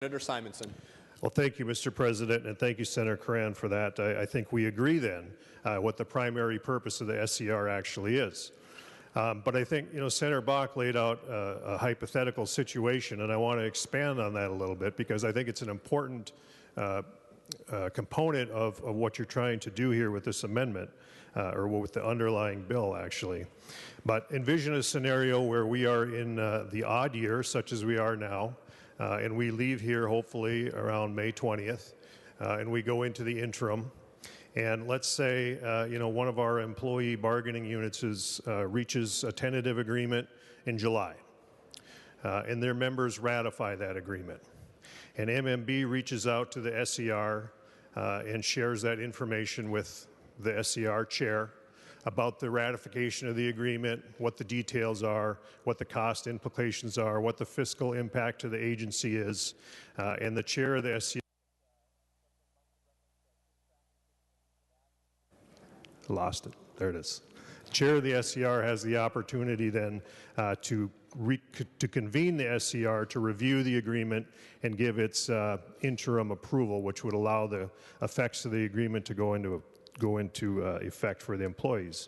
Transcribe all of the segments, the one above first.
Senator Simonson. Well, thank you, Mr. President, and thank you, Senator Curran, for that. I think we agree then what the primary purpose of the SCR actually is. But I think, Senator Bach laid out a hypothetical situation, and I want to expand on that a little bit because I think it's an important component of what you're trying to do here with this amendment, or with the underlying bill, actually. But envision a scenario where we are in the odd year, such as we are now, and we leave here hopefully around May 20th, and we go into the interim. And let's say, one of our employee bargaining units reaches a tentative agreement in July, and their members ratify that agreement. And MMB reaches out to the SCR and shares that information with the SCR chair about the ratification of the agreement, what the details are, what the cost implications are, what the fiscal impact to the agency is, and the chair of the SCR lost it. There it is. The chair of the SCR has the opportunity then to convene the SCR to review the agreement and give its interim approval, which would allow the effects of the agreement to go into effect for the employees.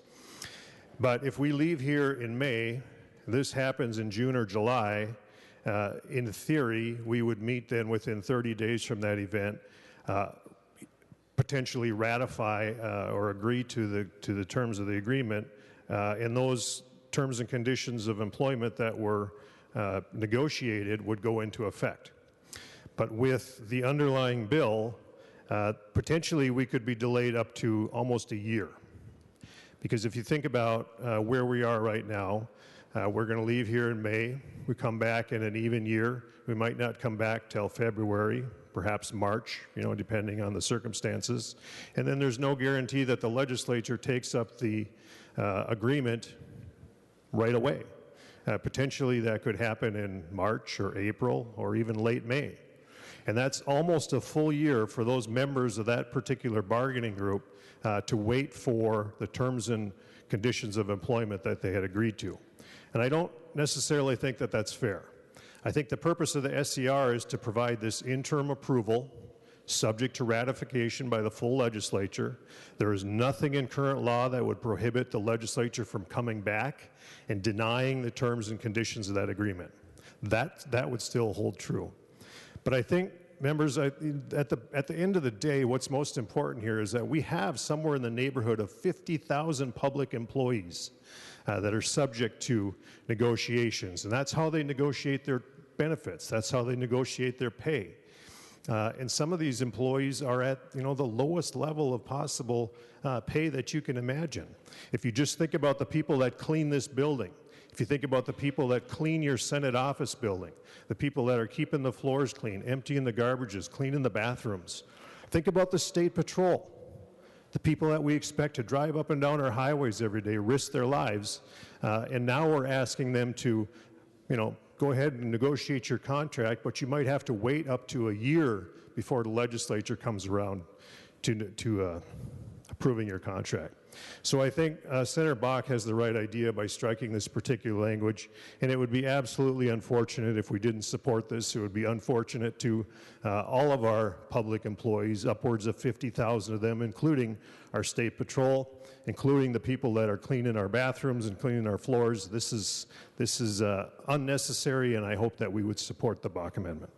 But if we leave here in May, this happens in June or July, in theory, we would meet then within 30 days from that event, potentially ratify or agree to the terms of the agreement, and those terms and conditions of employment that were negotiated would go into effect. But with the underlying bill, potentially we could be delayed up to almost a year. Because if you think about where we are right now, we're going to leave here in May. We come back in an even year. We might not come back till February, perhaps March, depending on the circumstances. And then there's no guarantee that the legislature takes up the agreement right away. Potentially that could happen in March or April or even late May. And that's almost a full year for those members of that particular bargaining group to wait for the terms and conditions of employment that they had agreed to. And I don't necessarily think that that's fair. I think the purpose of the SCR is to provide this interim approval subject to ratification by the full legislature. There is nothing in current law that would prohibit the legislature from coming back and denying the terms and conditions of that agreement. That would still hold true. But I think, members, at the end of the day, what's most important here is that we have somewhere in the neighborhood of 50,000 public employees that are subject to negotiations. And that's how they negotiate their benefits. That's how they negotiate their pay. And some of these employees are at the lowest level of possible pay that you can imagine. If you just think about the people that clean this building, if you think about the people that clean your Senate office building, the people that are keeping the floors clean, emptying the garbages, cleaning the bathrooms, think about the State Patrol, the people that we expect to drive up and down our highways every day, risk their lives, and now we're asking them to, go ahead and negotiate your contract, but you might have to wait up to a year before the legislature comes around to approving your contract. So I think Senator Bach has the right idea by striking this particular language, and it would be absolutely unfortunate if we didn't support this. It would be unfortunate to all of our public employees, upwards of 50,000 of them, including our State Patrol, including the people that are cleaning our bathrooms and cleaning our floors. This is unnecessary, and I hope that we would support the Bach amendment.